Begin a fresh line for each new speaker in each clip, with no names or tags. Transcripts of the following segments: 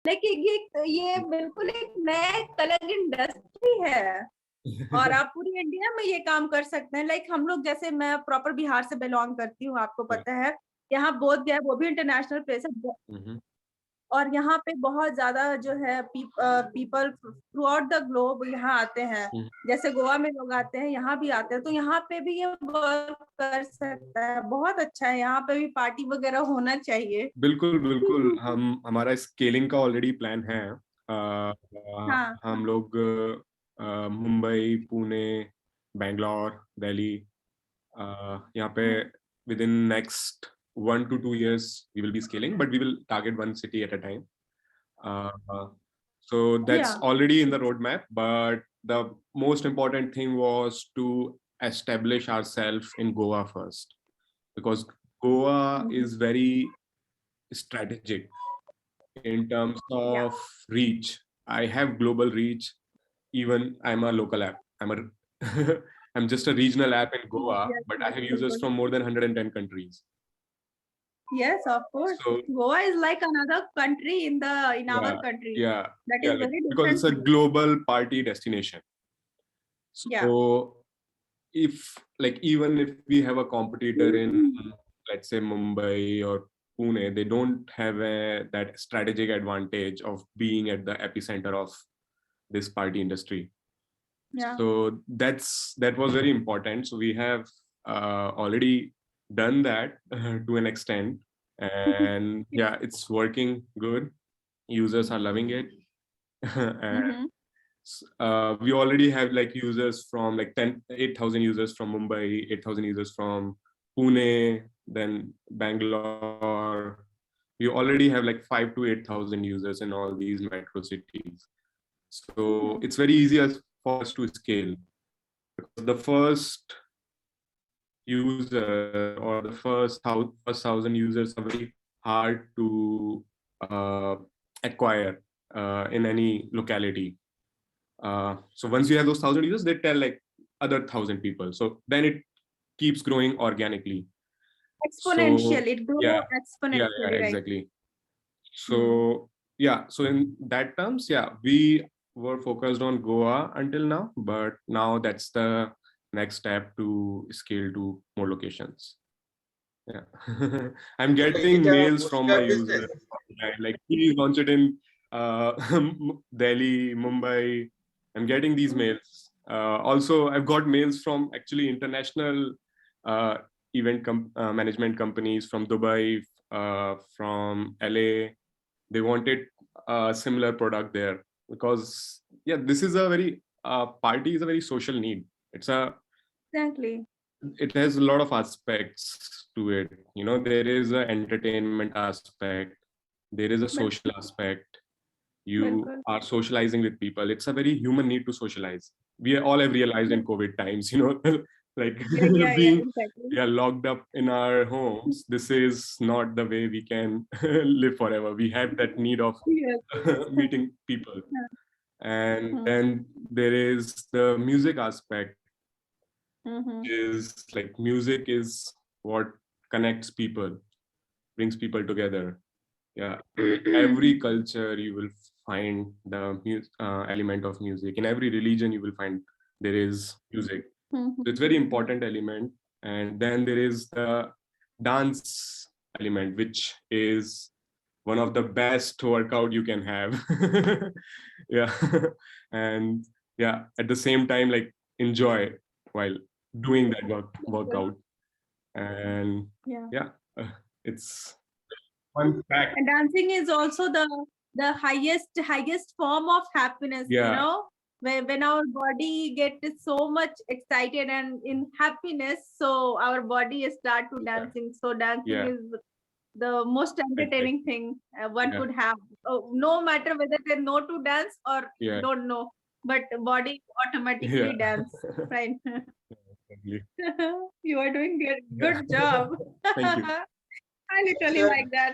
लेकिन ये बिल्कुल एक नया एक अलग इंडस्ट्री है और आप पूरी इंडिया में ये काम कर सकते हैं। लाइक हम लोग, जैसे मैं प्रॉपर बिहार से बिलोंग करती हूँ, आपको पता है, यहाँ बोध गया, वो भी इंटरनेशनल प्लेस है, और यहाँ पे बहुत ज्यादा जो है people through out the globe यहाँ आते हैं। जैसे गोवा में लोग आते हैं, यहाँ भी आते हैं, तो यहाँ पे भी ये वर्क कर सकता है। बहुत अच्छा है, यहाँ पे भी पार्टी वगैरह होना चाहिए।
बिल्कुल बिल्कुल, हमारा स्केलिंग का ऑलरेडी प्लान है।
हाँ।
हम लोग मुंबई, पुणे, बैंगलोर, दिल्ली, यहाँ पे within next 1 to 2 years we will be scaling, but we will target one city at a time. Uh, so that's
Yeah.
already in the roadmap, but the most important thing was to establish ourselves in Goa first, because Goa is very strategic in terms
Yeah.
of reach. I have global reach. Even I'm a local app. I'm just a regional app in Goa,
Yes,
but I
yes,
have users
बिल्कुल।
from more than 110 countries.
Yes, of course.
So
Goa is like another country in our
yeah,
country.
yeah,
That
yeah,
is
like
very
because
different
it's a
thing.
global party destination.
Yeah.
So if like even if we have a competitor in, let's say, Mumbai or Pune, they don't have that strategic advantage of being at the epicenter of this party industry.
Yeah.
So that was very important. So we have already done that to an extent, and yeah, it's working good. Users are loving it. And
Mm-hmm.
we already have like users from like 8,000 users from Mumbai, 8,000 users from Pune, then Bangalore. We already have like 5 to 8,000 users in all these metro cities. So it's very easy for us to scale, because the first user or the first 1,000 users are very hard to uh, acquire in any locality. So once you have those 1,000 users, they tell like other 1,000 people. So then it keeps growing organically.
Exponential.
So
It grew
yeah, yeah,
exponentially, right?
exactly.
Hmm.
So yeah, so in that terms, yeah, we were focused on Goa until now, but now that's the next step to scale to more locations. Yeah. I'm
So is
getting
it a
mails from my
bootstrap
users
business?
like, please launch it in uh, Delhi, Mumbai. I'm getting these mails. Also, I've got mails from actually international uh, management companies from Dubai, from LA. They wanted a similar product there, because yeah, this is a very party is a very social need. It's a
Exactly.
it has a lot of aspects to it. There is an entertainment aspect, there is a
Bil-
social aspect. You
बिल्कुल।
are socializing with people. It's a very human need to socialize. We all have realized in COVID times, like
Yeah,
being
exactly.
we are locked up in our homes. This is not the way we can live forever. We have that need of
Yes, yes.
meeting people. And
Hmm.
then there is the music aspect.
Mm-hmm.
Is like music is what connects people, brings people together. Yeah, every culture you will find the element of music. In every religion you will find there is music. So
Mm-hmm.
it's very important element. And then there is the dance element, which is one of the best workout you can have. Yeah. And yeah, at the same time, like, enjoy while doing that workout. And
Yeah.
yeah, it's fun fact.
And dancing is also the highest form of happiness,
Yeah,
when our body gets so much excited and in happiness, so our body start to
yeah,
dancing. So dancing
yeah,
is the most
exactly.
entertaining thing one
Yeah,
could have. No matter whether they know to dance or
yeah,
don't know, but body
yeah.
automatically dance, right?
Exactly.
You are doing good,
Yeah.
good job.
Thank you.
I literally
Sir,
like that.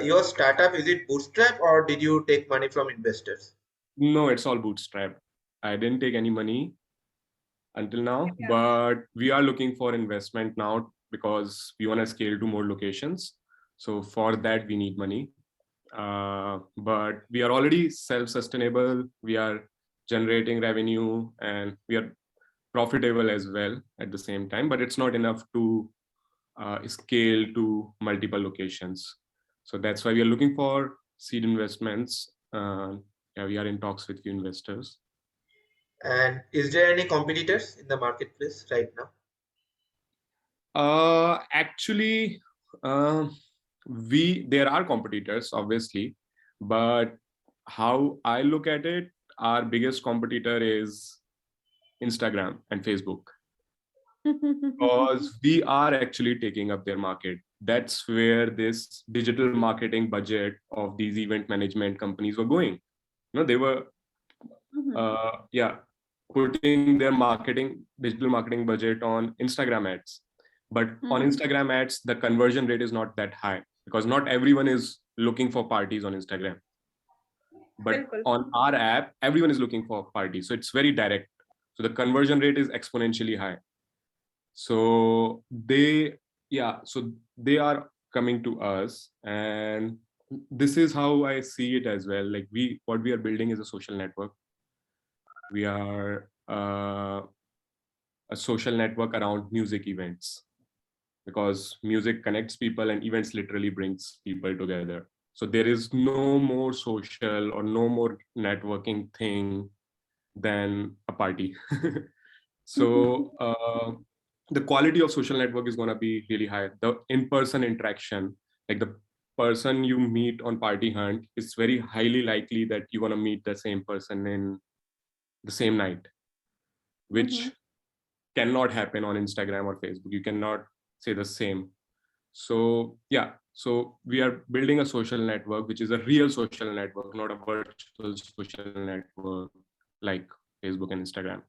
your startup, is it bootstrap or did you take money from investors?
No, it's all bootstrap. I didn't take any money until now,
Yeah.
but we are looking for investment now because we want to scale to more locations. So for that, we need money. but we are already self-sustainable. We are generating revenue and we are profitable as well at the same time, but it's not enough to scale to multiple locations. So that's why we are looking for seed investments. Yeah, we are in talks with few investors.
And is there any competitors in the marketplace right now?
Actually, there are competitors, obviously, but how I look at it, our biggest competitor is Instagram and Facebook, because we are actually taking up their market. That's where this digital marketing budget of these event management companies were going. They were putting their digital marketing budget on Instagram ads. But on Instagram ads, the conversion rate is not that high because not everyone is looking for parties on Instagram. But on our app, everyone is looking for parties. So it's very direct. So the conversion rate is exponentially high. So they are coming to us, and this is how I see it as well. Like what we are building is a social network. We are a social network around music events, because music connects people and events literally brings people together. So there is no more social or no more networking thing than a party. So the quality of social network is going to be really high. The in-person interaction, like the person you meet on Party Hunt, it's very highly likely that you're going to meet the same person in the same night, which cannot happen on Instagram or Facebook. You cannot say the same. So we are building a social network, which is a real social network, not a virtual social network like Facebook and Instagram.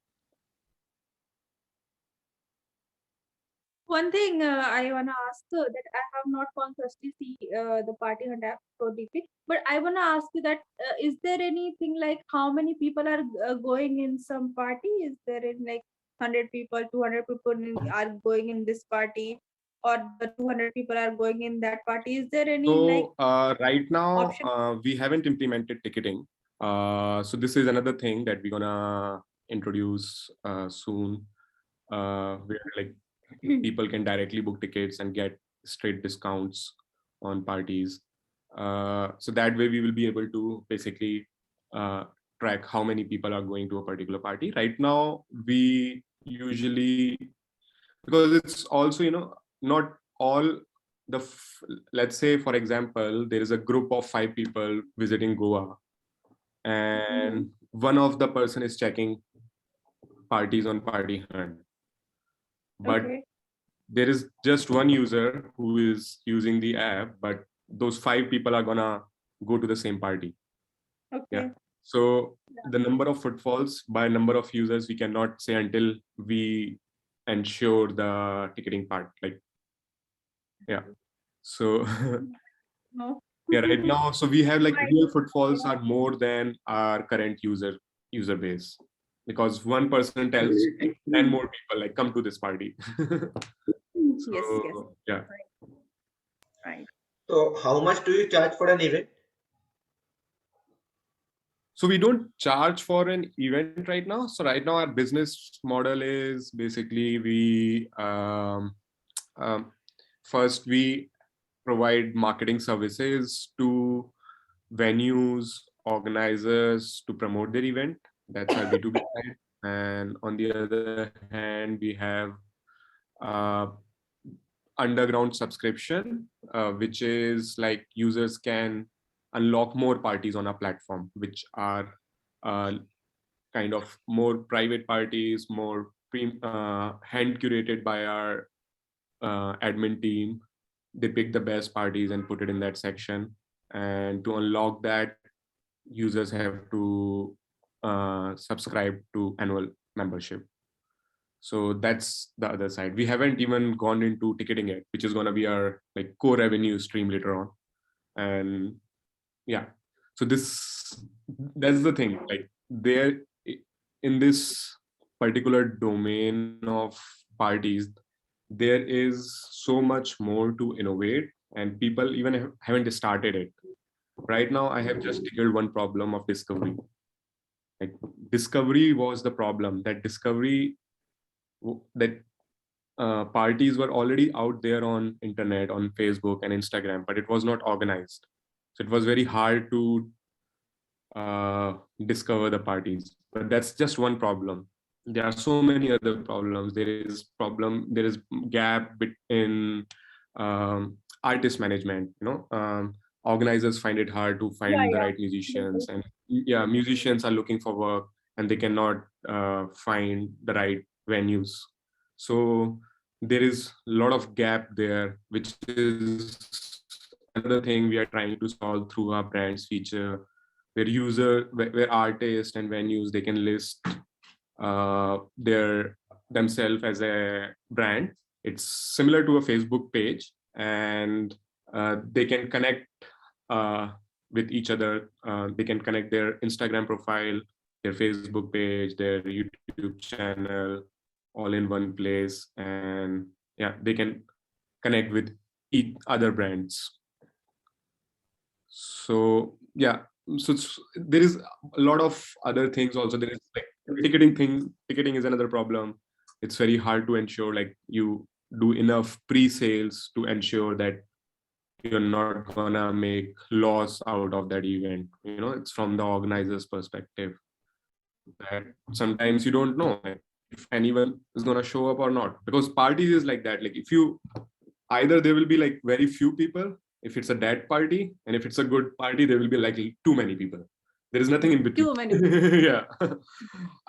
One thing I wanna ask that I have not consciously see the Party Hunt app so deeply, but I wanna ask you that is there anything like how many people are going in some party? Is there in like 100 people, 200 people are going in this party, or the 200 people are going in that party? Is there any like
right now
option?
we haven't implemented ticketing. So this is another thing that we're gonna introduce soon, where like people can directly book tickets and get straight discounts on parties. So that way we will be able to basically track how many people are going to a particular party. Right now, we usually, because it's also, not all let's say, for example, there is a group of 5 people visiting Goa, and one of the person is checking parties on Party Hunt. But there is just one user who is using the app, but those 5 people are gonna go to the same party. So the number of footfalls by number of users we cannot say until we ensure the ticketing part. So right now, so we have like real footfalls are more than our current user base, because one person tells 10 more people like come to this party. So, yeah.
Right.
So how much do you charge for an event?
So we don't charge for an event right now. So right now our business model is basically we first we provide marketing services to venues, organizers to promote their event. That's our B2B side. And on the other hand, we have underground subscription, which is like users can unlock more parties on our platform, which are kind of more private parties, more hand curated by our admin team. They pick the best parties and put it in that section. And to unlock that, users have to subscribe to annual membership. So that's the other side. We haven't even gone into ticketing yet, which is going to be our like core revenue stream later on. And yeah, so that's the thing. Like there, in this particular domain of parties, there is so much more to innovate, and people even haven't started it. Right now, I have just tackled one problem of discovery. Like discovery was the problem. That discovery that parties were already out there on internet, on Facebook and Instagram, but it was not organized. So it was very hard to discover the parties. But that's just one problem. There are so many other problems. There is gap in artist management. Organizers find it hard to
Yeah,
find the
yeah.
right musicians, and yeah, musicians are looking for work and they cannot find the right venues. So there is a lot of gap there, which is another thing we are trying to solve through our brands feature, where artists and venues, they can list their themselves as a brand. It's similar to a Facebook page, and they can connect with each other. They can connect their Instagram profile, their Facebook page, their YouTube channel, all in one place, and yeah, they can connect with each other brands. So yeah, there is a lot of other things also. There is like ticketing is another problem. It's very hard to ensure like you do enough pre-sales to ensure that you're not gonna make loss out of that event. It's from the organizer's perspective that sometimes you don't know like, if anyone is gonna show up or not, because parties is like that. Like if you either there will be like very few people if it's a dead party, and if it's a good party there will be like too many people. There is nothing in between.
Too many.
Yeah.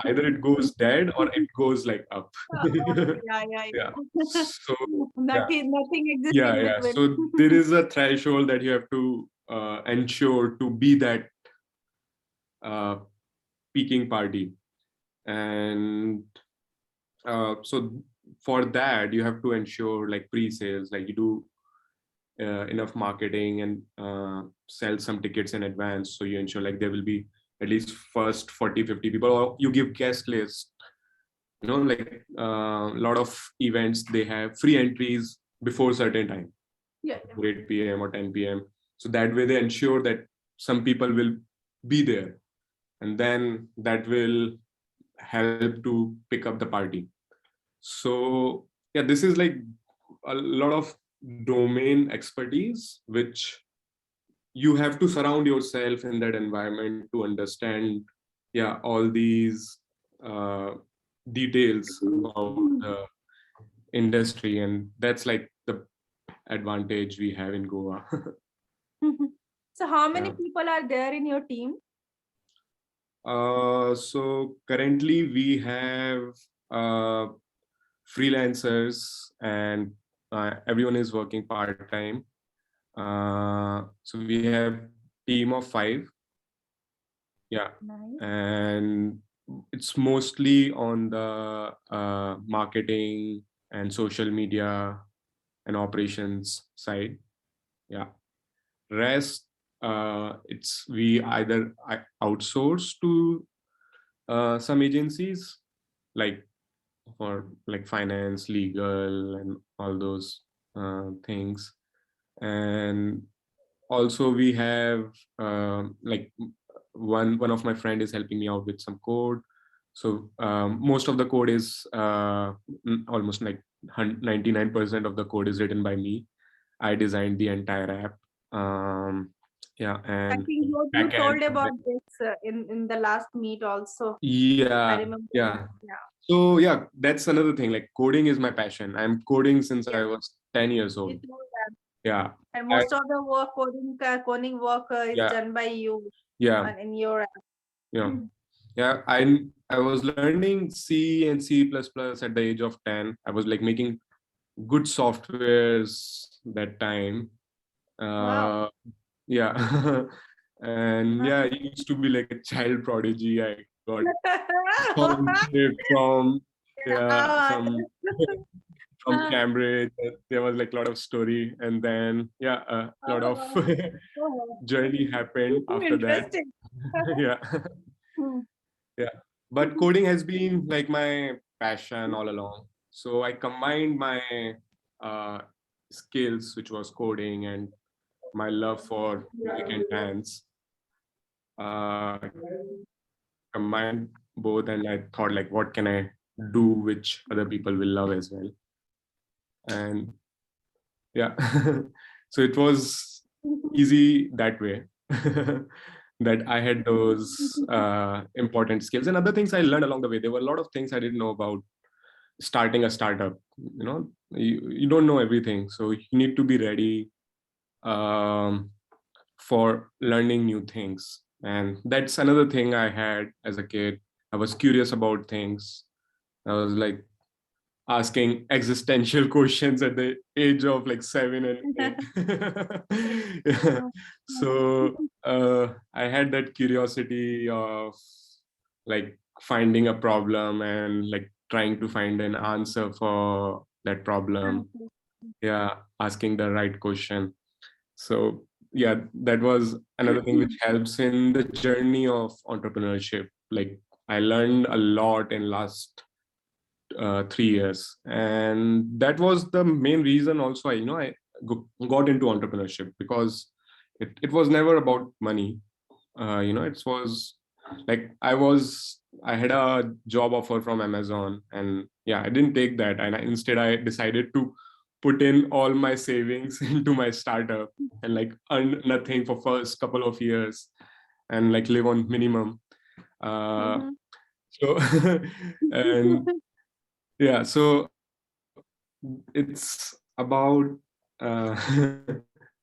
Either it goes dead or it goes like up.
Yeah.
Yeah. So
Nothing exists
yeah,
in
yeah.
between.
So there is a threshold that you have to ensure to be that uh, peaking party. And so for that you have to ensure like pre-sales, like you do enough marketing and sell some tickets in advance, so you ensure like there will be at least first 40-50 people, or you give guest list. Like a lot of events, they have free entries before certain time,
Yeah.
8 p.m. or 10 p.m. So that way they ensure that some people will be there, and then that will help to pick up the party. So yeah, this is like a lot of domain expertise which you have to surround yourself in that environment to understand, yeah, all these uh, details about the industry, and that's like the advantage we have in Goa.
So how many
Yeah.
people are there in your team?
So currently we have freelancers, and everyone is working part-time. So we have team of 5. Yeah.
Nice.
And it's mostly on the marketing and social media and operations side. Yeah. Rest, it's we either outsource to some agencies, like for like finance, legal, and all those things. And also we have like one of my friend is helping me out with some code. So most of the code is almost like 99% of the code is written by me. I designed the entire app. Yeah,
I
and
think you
backend.
told about this in the last meet also. I
Yeah,
remember.
yeah.
Yeah.
So yeah, that's another thing. Like coding is my passion. I'm coding since I
Yeah.
was 10 years
You
old.
told that.
Yeah.
And
I,
most of the coding work is
yeah,
done by you
yeah,
and in your app.
yeah. Yeah, I was learning C and C++ at the age of 10. I was like making good softwares that time.
Wow.
Yeah. And yeah, I used to be like a child prodigy. I got scholarship from yeah, from Cambridge. There was like a lot of story, and then yeah, a lot of journey happened after that.
Interesting.
Yeah. Yeah, but coding has been like my passion all along. So I combined my uh, skills, which was coding and my love for music and dance, uh, combined both, and I thought like, what can I do which other people will love as well? And yeah, so it was easy that way. That I had those important skills and other things I learned along the way. There were a lot of things I didn't know about starting a startup. You don't know everything, so you need to be ready um, for learning new things. And that's another thing I had as a kid. I was curious about things. I was like asking existential questions at the age of like 7 and 8. Yeah. So I had that curiosity of like finding a problem and like trying to find an answer for that problem. Yeah, asking the right question. So yeah, that was another thing which helps in the journey of entrepreneurship. Like I learned a lot in last 3 years, and that was the main reason also got into entrepreneurship, because it was never about money. It was like I had a job offer from Amazon, and yeah, I didn't take that, and instead I decided to put in all my savings into my startup and like earn nothing for first couple of years and like live on minimum. So and yeah, so it's about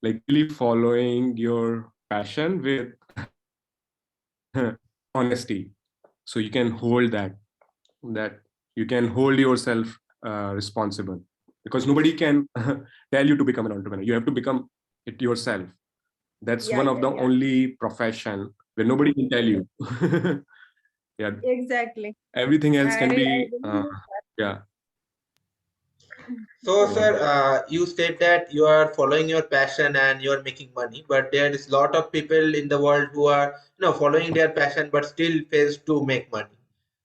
like really following your passion with honesty, so you can hold that you can hold yourself responsible, because nobody can tell you to become an entrepreneur. You have to become it yourself. That's
Yeah,
one of
yeah,
the
yeah.
only profession where nobody can tell you. Yeah,
Exactly.
everything else
I
can be
really
yeah.
So,
So
sir, you said that you are following your passion and you are making money, but there is a lot of people in the world who are, following their passion but still fails to make money.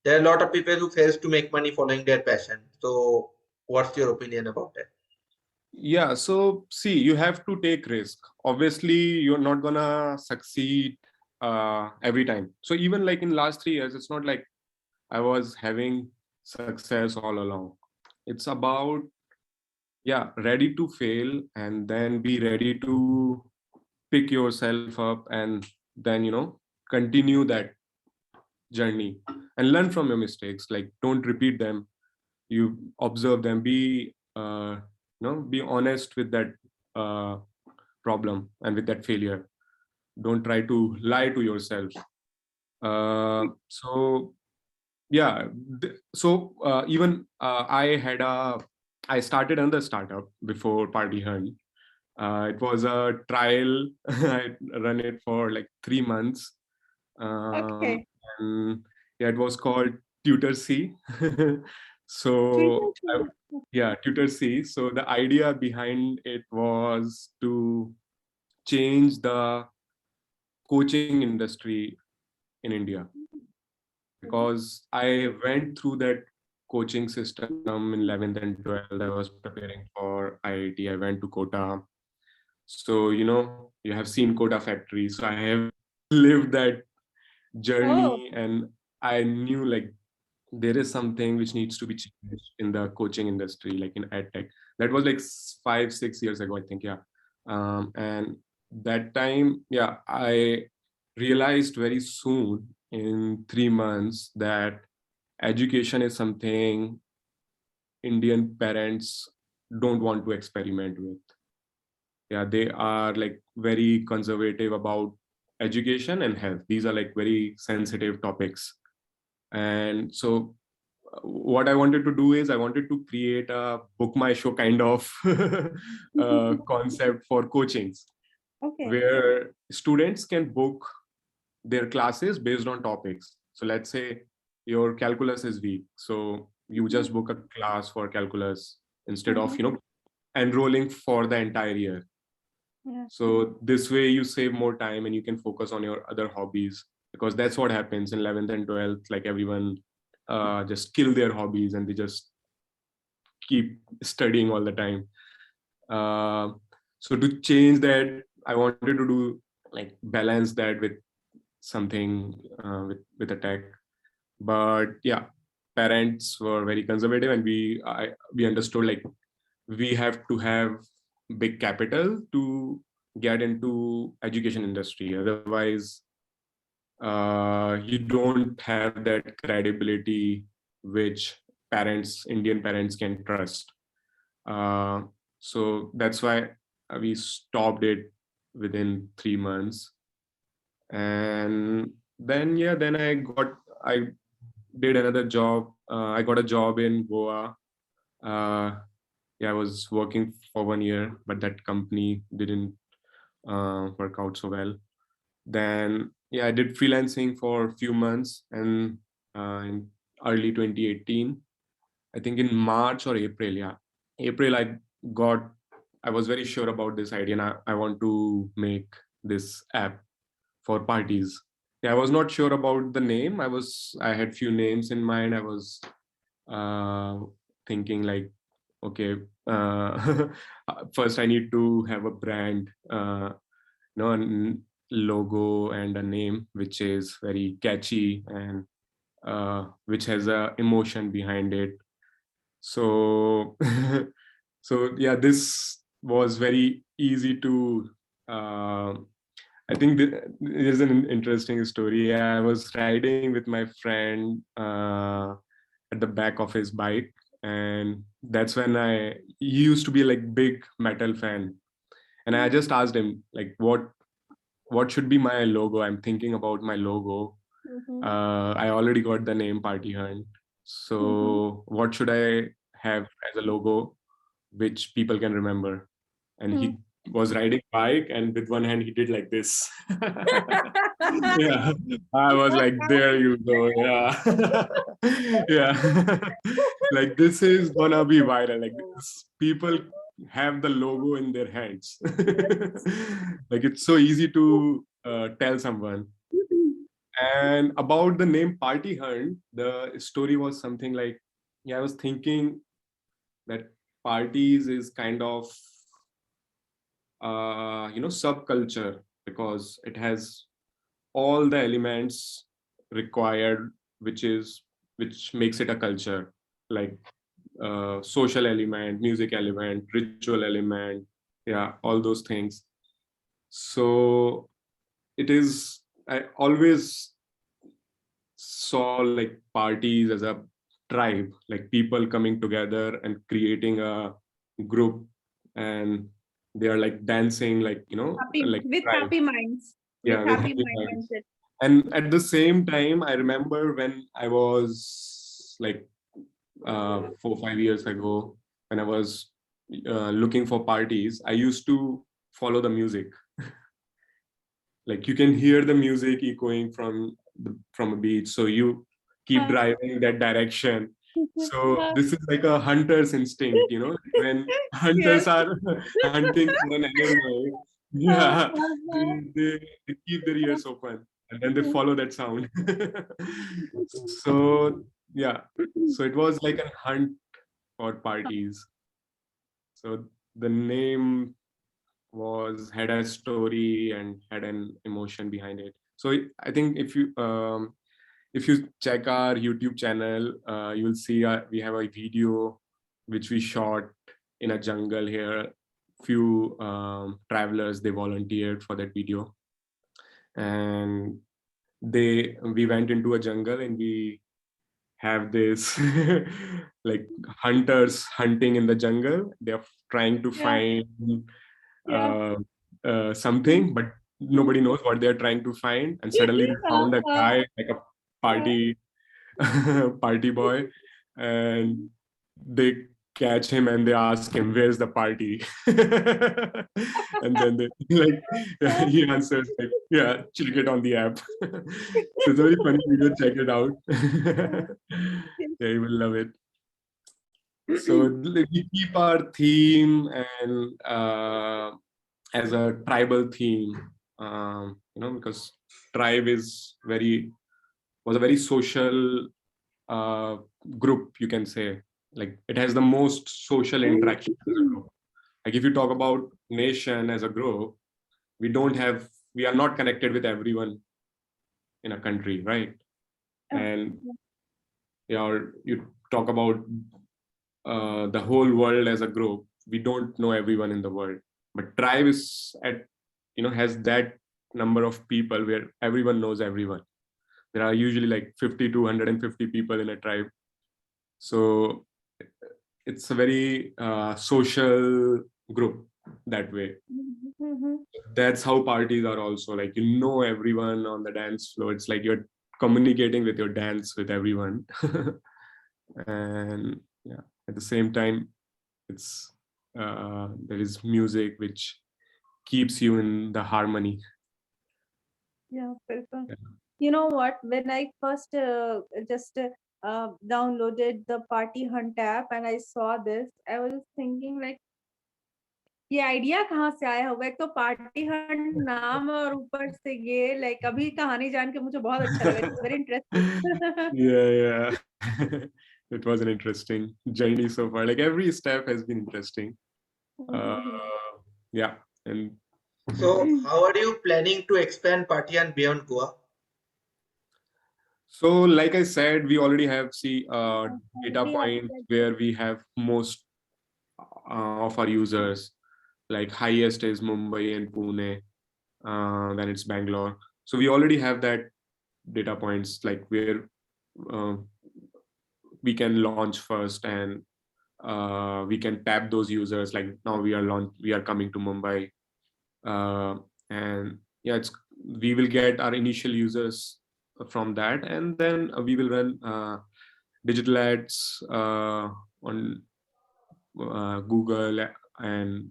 There are a lot of people who fails to make money following their passion. So, what's your opinion about that?
yeah, so see, you have to take risk. Obviously, you're not gonna succeed every time. So even like in last 3 years, it's not like I was having success all along. It's about, yeah, ready to fail and then be ready to pick yourself up and then continue that journey and learn from your mistakes. Like don't repeat them. You observe them. Be honest with that problem and with that failure. Don't try to lie to yourself. So yeah, even I started another startup before Party Hunt. It was a trial. I run it for like 3 months. um,
okay.
and yeah, it was called Tutor C.
Tutor
So
C.
yeah, Tutor C. So the idea behind it was to change the coaching industry in India, because I went through that coaching system in 11th and 12th. I was preparing for IIT. I went to Kota. So, you have seen Kota factory. So I have lived that
Oh,
journey, and I knew like there is something which needs to be changed in the coaching industry, like in edtech. That was like 5-6 years ago, I think. Yeah. And that time, yeah, I realized very soon in 3 months that education is something Indian parents don't want to experiment with. Yeah, they are like very conservative about education and health. These are like very sensitive topics. And so what I wanted to do is I wanted to create a book my show kind of concept for coachings,
okay.
where students can book their classes based on topics. So let's say your calculus is weak, so you just book a class for calculus instead of enrolling for the entire year.
Yeah.
So this way you save more time and you can focus on your other hobbies, because that's what happens in 11th and 12th. Like everyone just kill their hobbies and they just keep studying all the time. uh, so to change that, I wanted to do like balance that with something with a tech. But yeah, parents were very conservative, and we understood like we have to have big capital to get into education industry. Otherwise, you don't have that credibility which Indian parents can trust. Uh, so that's why we stopped it within 3 months. And then yeah, then I did another job. I got a job in Goa. Uh, yeah, I was working for 1 year, but that company didn't work out so well. Then yeah, I did freelancing for a few months, and in early 2018, I think in March or April, yeah, April, got, I was very sure about this idea, and I want to make this app for parties. Yeah, I was not sure about the name. I had few names in mind. I was uh, thinking like, okay, first I need to have a brand, a logo and a name which is very catchy and which has a emotion behind it. So so yeah, this was very easy to uh, I think there's an interesting story. I was riding with my friend at the back of his bike, and that's when he used to be like big metal fan, and I just asked him like, what should be my logo? I'm thinking about my logo. I already got the name Party Hunt. So what should I have as a logo which people can remember? And he was riding bike, and with one hand he did like this. Yeah, I was like, there you go. Yeah. Yeah. Like this is gonna be viral. Like this, people have the logo in their hands. Like it's so easy to tell someone. And about the name Party Hunt, the story was something like, yeah, I was thinking that parties is kind of subculture, because it has all the elements required, which makes it a culture, like social element, music element, ritual element, yeah, all those things. So I always saw like parties as a tribe, like people coming together and creating a group, and they are like dancing, like like
with
tribe.
happy minds.
Yeah,
With
with
happy
happy
mind
minds.
mindset.
And at the same time, I remember when I was like 4 5 years ago, when I was looking for parties, I used to follow the music. Like you can hear the music echoing from a beach, so you keep driving that direction. So this is like a hunter's instinct, when hunters
Yes.
are hunting for an animal. Yeah, they keep their ears open, and then they follow that sound. So yeah, so it was like a hunt for parties. So the name had a story and had an emotion behind it. So I think if you check our YouTube channel, you will see we have a video which we shot in a jungle here. Few travelers, they volunteered for that video, and we went into a jungle, and we have this like hunters hunting in the jungle. They're trying to
Yeah.
find
Yeah.
uh, something, but nobody knows what they're trying to find. And suddenly they found a guy, like a party party boy, and they catch him and they ask him, "Where's the party?" And then they like he answers like, "Yeah, check it on the app." So it's a very funny video. Check it out. Yeah, you will love it. So we keep our theme and as a tribal theme, because tribe was a very social uh, group, you can say. Like it has the most social interaction as a group. Like if you talk about nation as a group, we are not connected with everyone in a country, right? And you talk about the whole world as a group. We don't know everyone in the world, but tribe is has that number of people where everyone knows everyone. There are usually like 50 to 150 people in a tribe, so it's a very social group that way. That's how parties are also, like, everyone on the dance floor. It's like you're communicating with your dance with everyone. And yeah, at the same time, it's there is music which keeps you in the harmony.
Yeah, perfect. You know what? When I first just downloaded the Party Hunt app and I saw this, I was thinking like, ये idea कहाँ से आया होगा? एक तो party Hunt नाम और ऊपर से ये लाइक अभी कहानी जान के मुझे बहुत अच्छा लगा. It's very interesting.
Yeah. It was an interesting journey so far. Like every step has been interesting. Yeah. And
So how are you planning to expand Party Hunt beyond Goa?
so, like I said, we already have data points where we have most of our users. Like highest is Mumbai and Pune, then it's Bangalore. So we already have that data points, like where uh, we can launch first, and we can tap those users. Like now we are coming to Mumbai, and yeah, we will get our initial users from that, and then we will run digital ads on Google and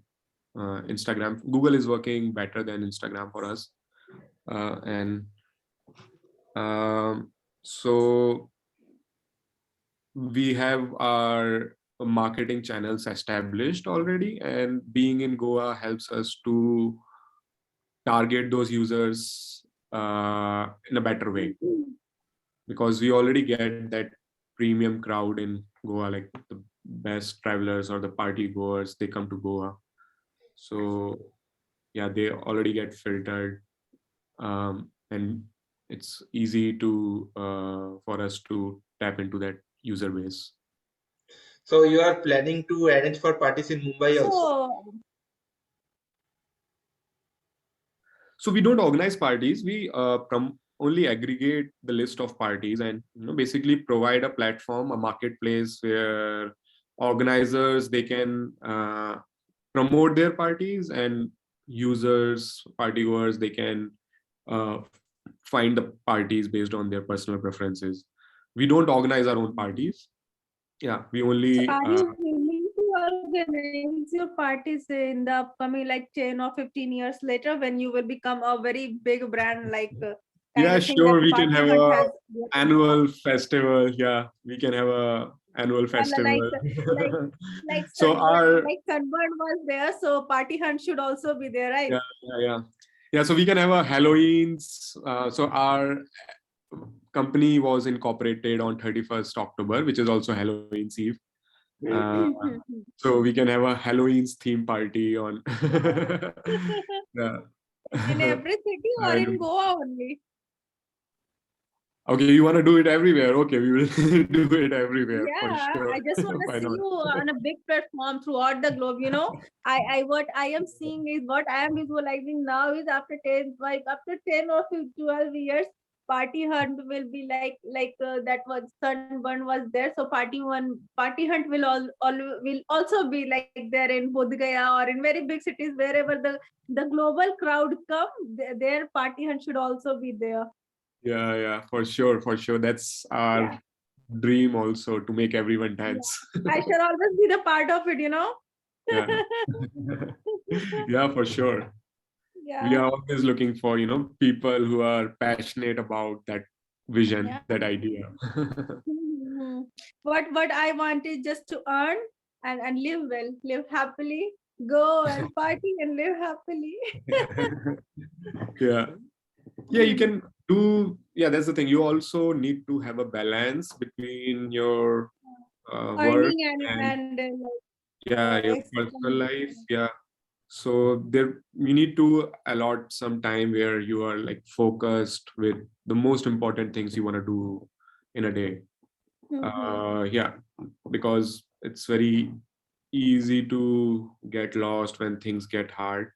Instagram. Google is working better than Instagram for us, and so we have our marketing channels established already, and being in Goa helps us to target those users in a better way, because we already get that premium crowd in Goa, like the best travelers or the party goers, they come to Goa. So yeah, they already get filtered, and it's easy to for us to tap into that user base.
So you are planning to arrange for parties in Mumbai also?
So we don't organize parties. We only aggregate the list of parties, and basically provide a platform, a marketplace where organizers, they can promote their parties, and users, partygoers, they can uh, find the parties based on their personal preferences. We don't organize our own parties. Yeah, we only.
So are you willing to organize your parties in the upcoming like 10 or 15 years later when you will become a very big brand, like
Yeah,
of thing
sure.
that
We can
Party
have
Hunt
a
has
annual festival. Yeah, we can have a annual festival.
like
So
Sunburn was there, so Party Hunt should also be there, right?
yeah. So we can have a Halloween's. So our company was incorporated on 31st October, which is also Halloween's Eve. So we can have a Halloween's theme party on. Yeah.
In every city or in Goa only?
Okay, you want to do it everywhere? Okay, we will do it everywhere.
Yeah,
for sure.
I just want to
Why
see
not?
you on a big platform throughout the globe. What I am seeing is what I am visualizing now is after 10 or 12 years, Party Hunt will be like that was Sunburn was there. So Party Hunt will also be like there in Bodh Gaya or in very big cities wherever the global crowd come. Their Party Hunt should also be there.
Yeah, for sure. That's our dream also, to make everyone dance.
I shall always be the part of it,
Yeah. Yeah, for sure.
Yeah.
We are always looking for, people who are passionate about that vision, that idea.
What I want is just to earn and live well, live happily, go and party and live happily.
Yeah, you can do. Yeah, that's the thing. You also need to have a balance between your work
Earning and
your personal life. Yeah. So there you need to allot some time where you are like focused with the most important things you want to do in a day. Yeah, because it's very easy to get lost when things get hard,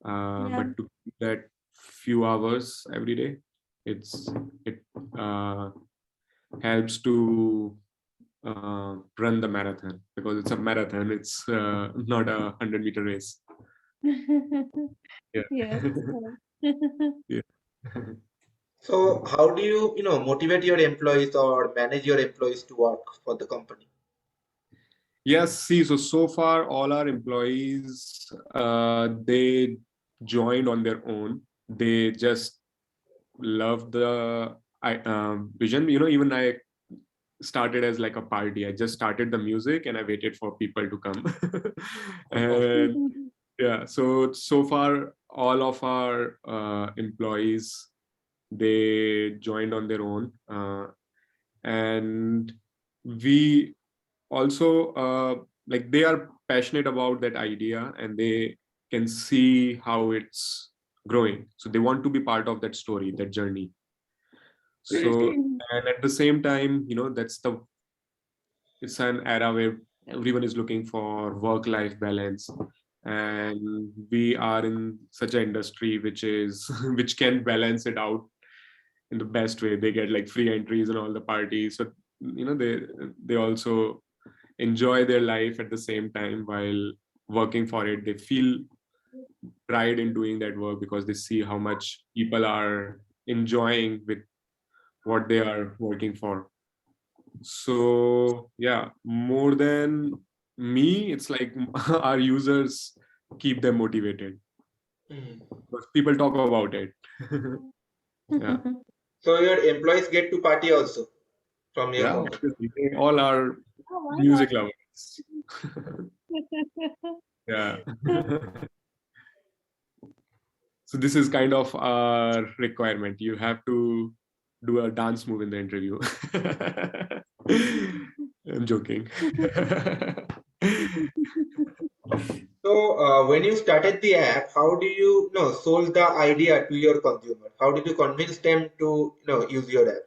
Yeah.
but to keep that few hours every day, it uh, helps to run the marathon, because it's a marathon, it's not a 100-meter race. Yeah.
Yes.
Yeah.
So how do you, motivate your employees or manage your employees to work for the company?
Yes, see, so far all our employees, they joined on their own. They just love the vision. Even I started as like a party. I just started the music and I waited for people to come. And yeah, so far all of our employees, they joined on their own, and we also like they are passionate about that idea and they can see how it's growing, so they want to be part of that story, that journey. So, and at the same time, it's an era where everyone is looking for work life balance, and we are in such an industry which is which can balance it out in the best way. They get like free entries and all the parties, so they also enjoy their life at the same time while working for it. They feel pride in doing that work because they see how much people are enjoying with what they are working for. So yeah, more than me, it's like our users keep them motivated because people talk about it. Yeah.
So your employees get to party also from your
Yeah,
company.
obviously. They all are
Oh, why
music lovers.
not?
Yeah. So this is kind of a requirement. You have to do a dance move in the interview. I'm joking.
So when you started the app, how do you, sold the idea to your consumer? How did you convince them to, use your app?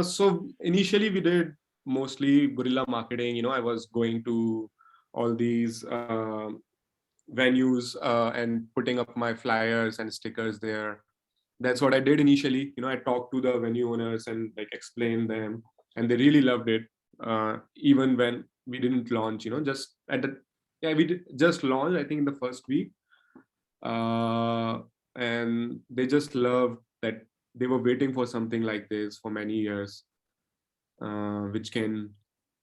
So initially we did mostly guerrilla marketing. I was going to all these venues and putting up my flyers and stickers there. That's what I did initially. I talked to the venue owners and like explained them, and they really loved it. Even when we didn't launch, just at the yeah, we did just launch, I think, in the first week, uh, and they just loved that. They were waiting for something like this for many years, which can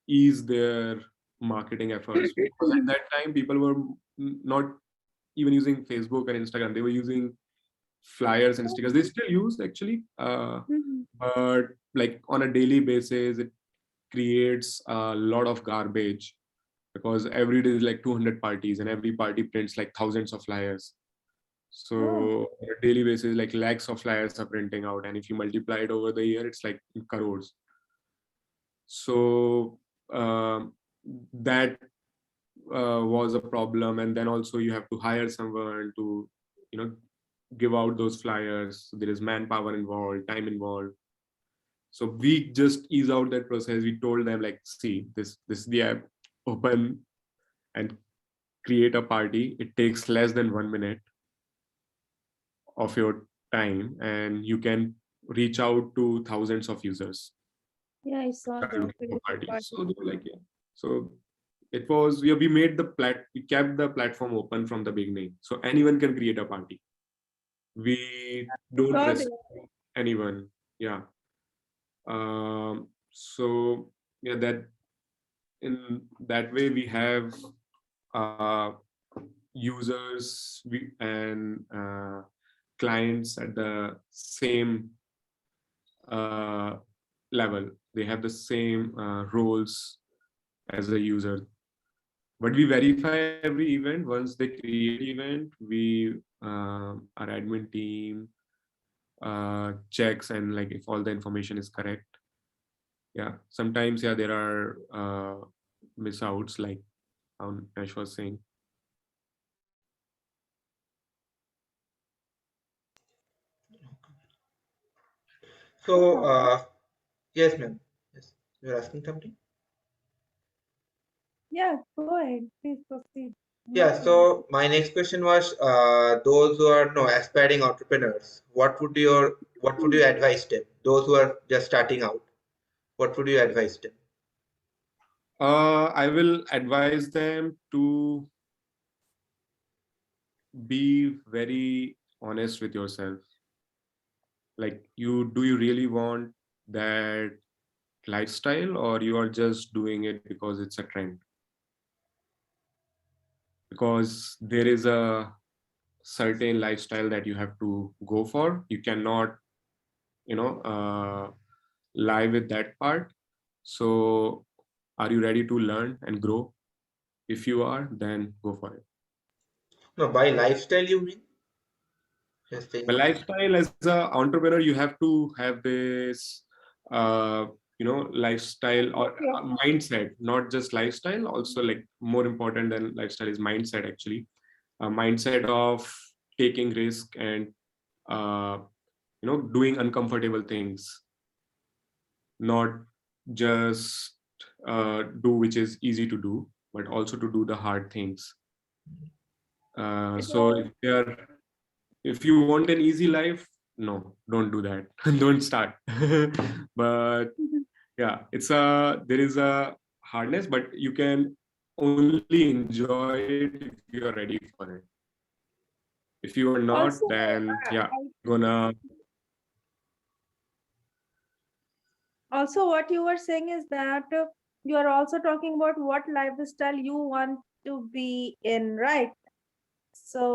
ease their marketing efforts. Because at that time, people were not even using Facebook and Instagram. They were using flyers and stickers. They still use actually, but like on a daily basis, it creates a lot of garbage because every day is like 200 parties and every party prints like thousands of flyers. So on a daily basis, like lakhs of flyers are printing out, and if you multiply it over the year, it's like crores. So that was a problem, and then also you have to hire someone to you know give out those flyers. There is manpower involved, time involved. So we just ease out that process. We told them like, see, this is the app, open and create a party. It takes less than 1 minute of your time, and you can reach out to thousands of users
Yeah, I saw
that are
that.
looking for parties. So they were like, yeah. So it was we made we kept the platform open from the beginning, so anyone can create a party. We don't
Saw
restrict
that.
anyone. Yeah. So yeah, that in that way we have uh, users and clients at the same uh, level. They have the same roles as a user. But we verify every event. Once they create the event, our admin team checks and like if all the information is correct. Yeah, sometimes there are miss outs like Ash was saying.
So, yes, ma'am. Yes, you're asking something?
Yeah, go ahead. Please proceed. I'm
Yeah,
listening.
so my next question was those who are no aspiring entrepreneurs, what would you advise them? Those who are just starting out, what would you advise them?
I will advise them to be very honest with yourself. Like, you really want that lifestyle, or you are just doing it because it's a trend? Because there is a certain lifestyle that you have to go for. You cannot, you know, lie with that part. So, are you ready to learn and grow? If you are, then go for it.
No, by lifestyle you mean? Just saying.
But lifestyle, as an entrepreneur, you have to have this, uh, lifestyle or
Yeah.
mindset. Not just lifestyle, also, like, more important than lifestyle is mindset, actually. A mindset of taking risk and uh, doing uncomfortable things, not just do which is easy to do, but also to do the hard things.
It
So
was
if you want an easy life, no, don't do that. Don't start. But yeah, there is a hardness, but you can only enjoy it if you are ready for it. If you are not,
also
then yeah, gonna.
also what you were saying is that you are also talking about what lifestyle you want to be in, right?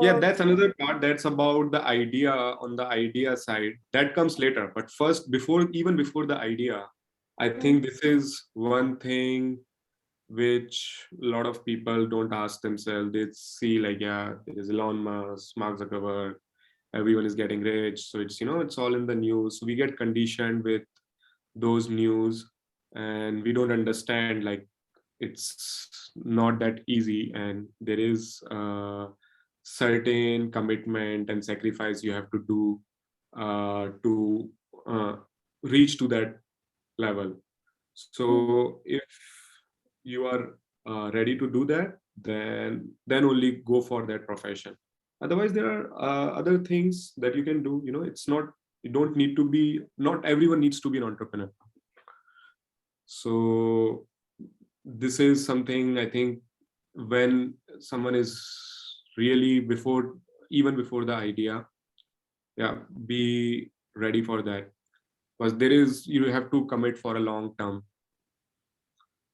Yeah,
So
that's another part. That's about the idea. On the idea side, that comes later. But first, even before the idea, I think this is one thing which a lot of people don't ask themselves. They see, like, yeah, there's Elon Musk, Mark Zuckerberg, everyone is getting rich. So it's all in the news. So we get conditioned with those news, and we don't understand, like, it's not that easy, and there is certain commitment and sacrifice you have to do to reach to that level. So if you are ready to do that, then only go for that profession. Otherwise, there are other things that you can do. It's not, you don't need to be, not everyone needs to be an entrepreneur. So this is something, I think, when someone is really even before the idea, yeah, be ready for that, because you have to commit for a long term.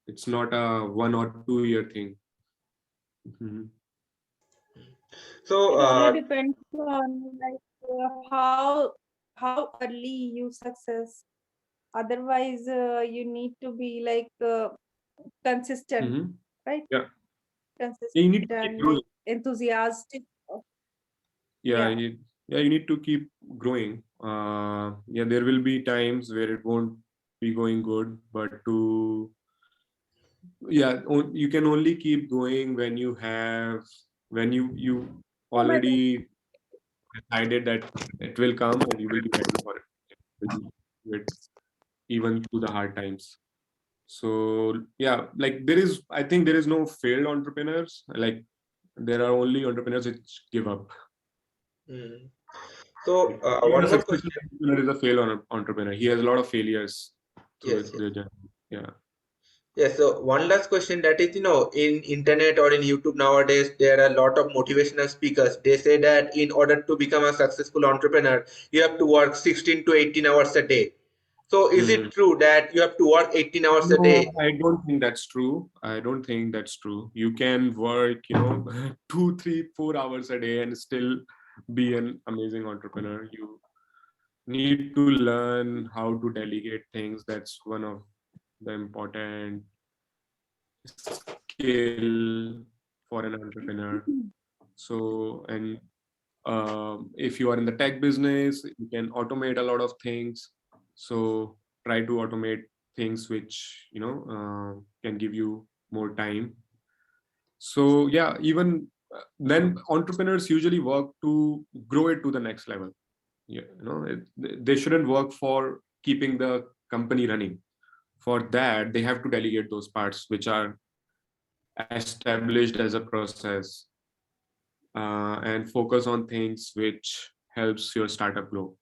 It's not a 1 or 2 year thing. Mhm.
So,
it only depends on how early you success. Otherwise, you need to be like consistent,
Mhm.
right?
Yeah, you need
Consistent
to keep
and like
growing.
enthusiastic.
Yeah,
Yeah.
you need to keep growing. Yeah, there will be times where it won't be going good, but you can only keep going when you
Oh my God.
already decided that it will come, and you will be ready for it. You will do it even through the hard times. So yeah, like, I think there is no failed entrepreneurs. Like, there are only entrepreneurs which give up.
mm. So
Even a
one more
successful
question.
entrepreneur is a failed entrepreneur. He has a lot of failures through
Yes, yes.
the journey. Yeah.
Yes, so one last question, that is, in internet or in YouTube nowadays, there are a lot of motivational speakers. They say that in order to become a successful entrepreneur, you have to work 16 to 18 hours a day. So is
Mhm.
it true that you have to work 18 hours a
No,
day?
I don't think that's true. I don't think that's true. You can work, 2, 3, 4 hours a day and still be an amazing entrepreneur. You need to learn how to delegate things. That's one of the important skill for an entrepreneur. So, and if you are in the tech business, you can automate a lot of things. So try to automate things which can give you more time. So yeah, even then entrepreneurs usually work to grow it to the next level. Yeah, they shouldn't work for keeping the company running. For that, they have to delegate those parts which are established as a process, and focus on things which helps your startup grow.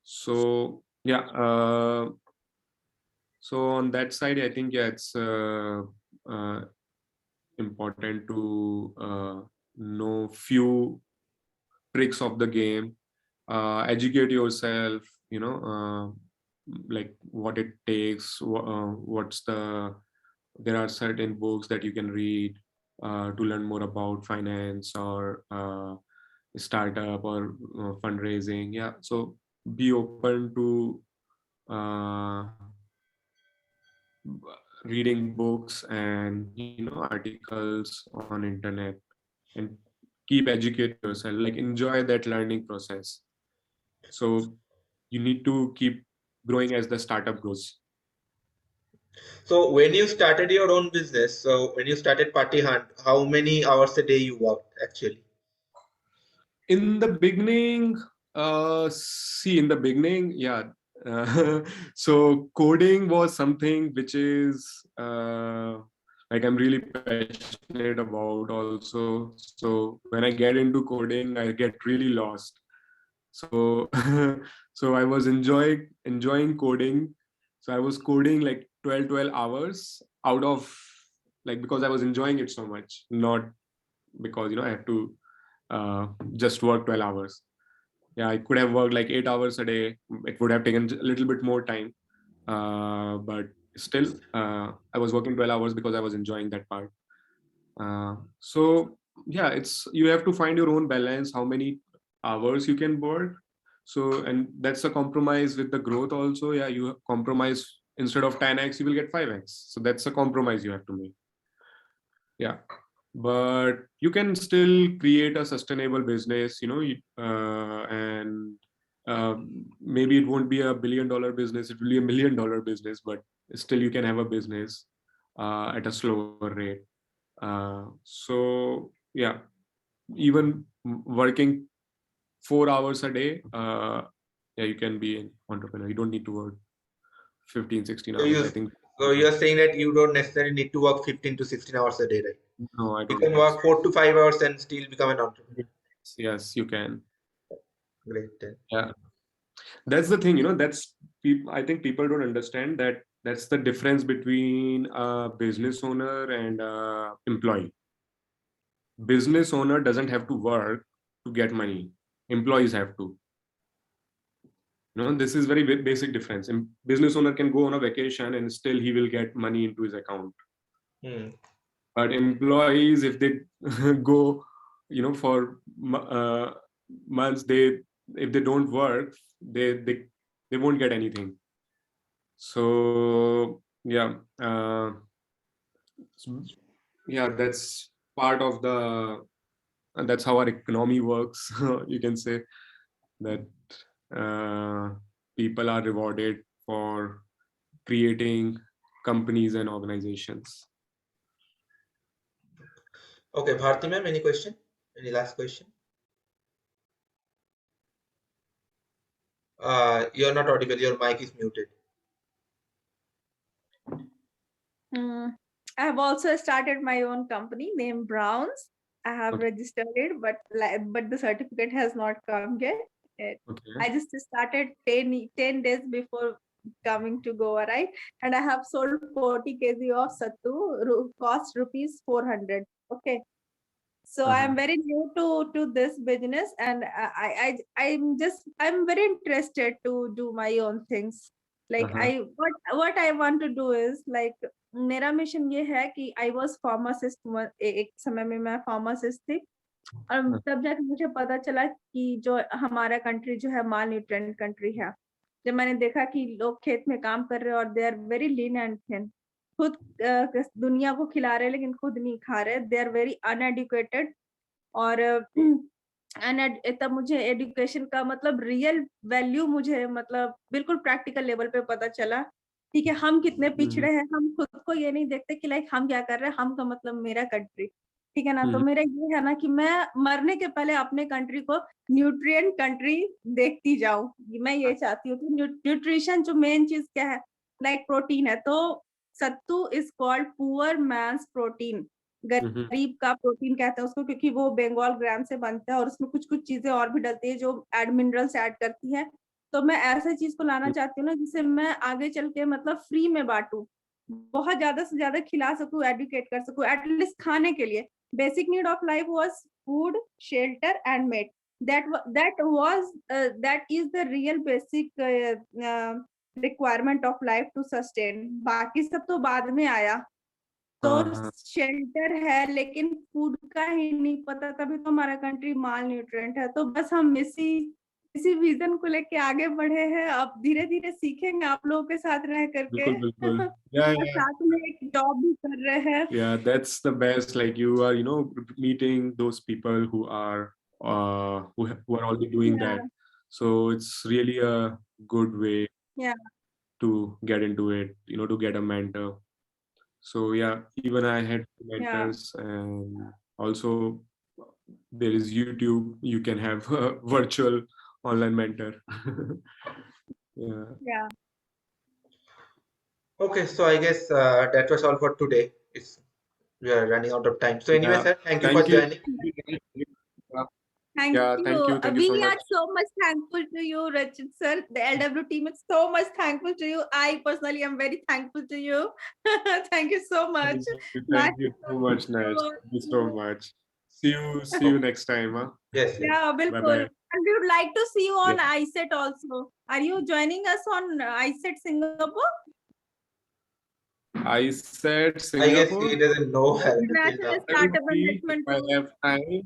So yeah, so on that side, I think yeah, it's uh, important to know few tricks of the game, educate yourself, like what it takes, what's the, there are certain books that you can read to learn more about finance or startup or fundraising. Yeah, so be open to reading books and articles on internet, and keep educating yourself, like enjoy that learning process. So you need to keep growing as the startup grows.
So when you started your own business, so when you started Party Hunt, how many hours a day you worked actually?
In the beginning, see, in the beginning, yeah, so coding was something which is like I'm really passionate about also. So when I get into coding, I get really lost. So so I was enjoying coding. So I was coding like 12 hours out of, like, because I was enjoying it so much, not because I have to just work 12 hours. Yeah, I could have worked like 8 hours a day. It would have taken a little bit more time, but still I was working 12 hours because I was enjoying that part. So yeah, it's, you have to find your own balance, how many hours you can work. So, and that's a compromise with the growth also. Yeah, you compromise, instead of 10x you will get 5x, so that's a compromise you have to make. Yeah, but you can still create a sustainable business, and maybe it won't be $1 billion business, it will be $1 million business, but still you can have a business at a slower rate. So yeah, even working 4 hours a day, yeah, you can be an entrepreneur. You don't need to work 15, 16
So
hours,
you
I think.
so you're saying that you don't necessarily need to work 15 to 16 hours a day, right?
No, I
You
don't
can
think so.
work 4 to 5 hours and still become an entrepreneur.
Yes, you can.
Great. Then.
Yeah, that's the thing, that's, I think people don't understand that that's the difference between a business owner and a employee. Business owner doesn't have to work to get money. Employees have to. This is very basic difference. Business owner can go on a vacation and still he will get money into his account.
Hmm.
But employees, if they go, for months, if they don't work, they won't get anything. So yeah, yeah, that's part of the, that's how our economy works. You can say that uh, people are rewarded for creating companies and organizations.
Okay, Bharti ma'am, any question? Any last question? You're not audible. Your mic is muted.
I have also started my own company named Browns. I have
Okay.
registered it, but the certificate has not come yet. I
Okay.
just started 10 days before coming to Goa, right? And I have sold 40 kg of sattu, cost rupees 400. Okay. So I am very new to this business, and I'm very interested to do my own things. Like what I want to do is like, मेरा mission ये है कि I was pharmacist, एक समय में मैं pharmacist थी, और तब जाके मुझे पता चला कि जो हमारा कंट्री जो है माल न्यूट्रिएंट कंट्री है। जब मैंने देखा कि लोग खेत में काम कर रहे हैं और they are very lean and thin, खुद दुनिया को खिला रहे हैं लेकिन खुद नहीं खा रहे, दे आर वेरी अनएडुकेटेड। और तब मुझे एजुकेशन का मतलब रियल वैल्यू मुझे मतलब बिल्कुल प्रैक्टिकल लेवल पे पता चला। ठीक है, हम कितने पिछड़े हैं, हम खुद को ये नहीं देखते कि लाइक हम क्या कर रहे हैं, हम का मतलब मेरा कंट्री। ठीक है ना। तो मेरा ये है ना कि मैं मरने के पहले अपने कंट्री को न्यूट्रिएंट कंट्री देखती जाऊं। मैं ये चाहती हूँ कि न्यूट्रिशन जो मेन चीज क्या है, लाइक प्रोटीन है। तो sattu is called poor man's protein, गरीब का प्रोटीन कहते हैं उसको, क्योंकि वो बंगाल ग्राम से बनता है और उसमें कुछ कुछ चीजें और भी डलती है जो एड मिनरल्स ऐड करती है। तो मैं ऐसे चीज को लाना चाहती हूँ ना जिसे मैं आगे चल के मतलब फ्री में बांटू, बहुत ज्यादा से ज्यादा खिला सकूं, एडुकेट कर सकूं, एटलीस्ट खाने के लिए। Basic need of life was food, shelter, and mate. That is the real basic requirement of life to sustain. बाकी सब तो बाद में आया। तो शेल्टर है लेकिन फूड का ही नहीं पता, तभी तो हमारा कंट्री माल न्यूट्रिएंट है। तो बस हम इसी विजन को लेके आगे बढ़े हैं। अब धीरे धीरे सीखेंगे आप लोगों के साथ रह करके।
बिल्कुल yeah,
और साथ में एक जॉब भी कर रहे हैं।
Yeah, that's the best. Like you are, meeting those people who are who are already doing that. So it's really a good way to get into it, to get a mentor. So yeah, even I had mentors, and also there is YouTube. You can have a virtual online mentor.
Yeah.
Okay, so I guess that was all for today. We are running out of time. So anyway, sir, thank you for joining.
Thank you.
Thank you so
We
much.
are so much thankful to you, Rachit sir. The LW team is so much thankful to you. I personally am very thankful to you. Thank you so much.
Thank you so much, Nash. Thank you so much. See you next time, huh?
Yes.
Yeah,
Bye-bye.
bilkul. And we would like to see you on ISET also. Are you joining us on ISET Singapore?
ISET Singapore.
I guess he doesn't know.
International Startup Investment.
If I have time,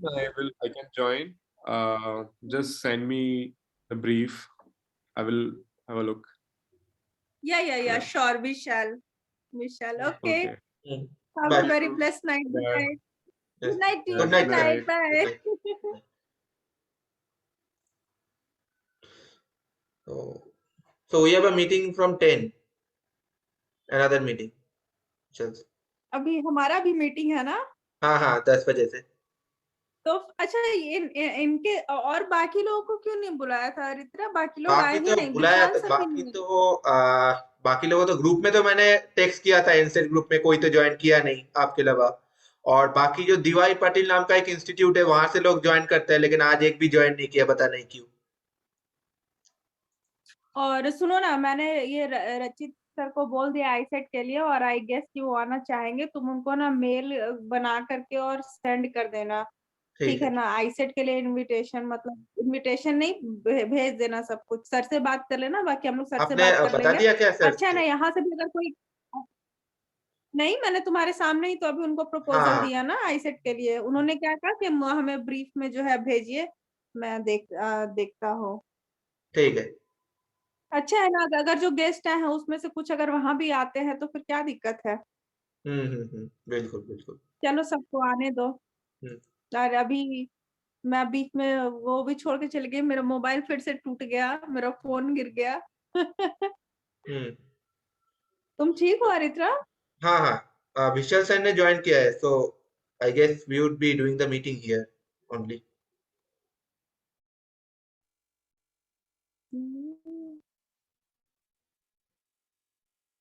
I can join. Just send me the brief. I will have a look.
Yeah. Sure, we shall. Okay. Have
Bye.
a very blessed night.
Bye.
Good night.
Good night.
Bye.
So we have a meeting from 10. Another meeting. चल.
अभी हमारा भी meeting है ना?
हाँ 10 बजे से.
तो अच्छा, इनके और बाकी लोगों को क्यों नहीं बुलाया था रित्रा? बाकी लोग आए ही नहीं।
बुलाया था, बाकी लोगों तो ग्रुप में तो मैंने टेक्स्ट किया था, एनसेट ग्रुप में कोई तो ज्वाइन किया नहीं आपके अलावा। और बाकी जो दीवाई पाटिल नाम का एक इंस्टीट्यूट है वहां से लोग ज्वाइन करते हैं, लेकिन आज एक भी ज्वाइन नहीं किया, पता नहीं क्यों।
और सुनो ना, मैंने ये रचित सर को बोल दिया आईसेट के लिए, और आई गेस कि वो आना चाहेंगे। तुम उनको ना मेल बना करके और सेंड कर देना, ठीक है ना? आईसेट के लिए इनविटेशन, मतलब इनविटेशन नहीं, भेज देना सब कुछ। सर से बात कर लेना, बाकी हम लोग सर से बात कर लेंगे।
दिया क्या सर?
अच्छा ना, यहाँ से भी अगर कोई नहीं, मैंने तुम्हारे सामने ही तो अभी उनको प्रपोजल दिया ना आईसेट के लिए। उन्होंने क्या कहा कि हमें ब्रीफ में जो है भेजिए, मैं देखता हूँ।
ठीक है,
अच्छा है ना, अगर जो गेस्ट हैं उसमें से कुछ अगर वहां भी आते हैं तो फिर क्या दिक्कत है?
बिल्कुल।
चलो, सबको आने दो। और अभी मैं बीच में वो भी छोड़ के चली गई, मेरा मोबाइल फिर से टूट गया, मेरा फोन गिर गया। तुम ठीक हो अरित्रा?
हाँ, विशाल सर ने ज्वाइन किया है, so I guess we would be doing the meeting here only.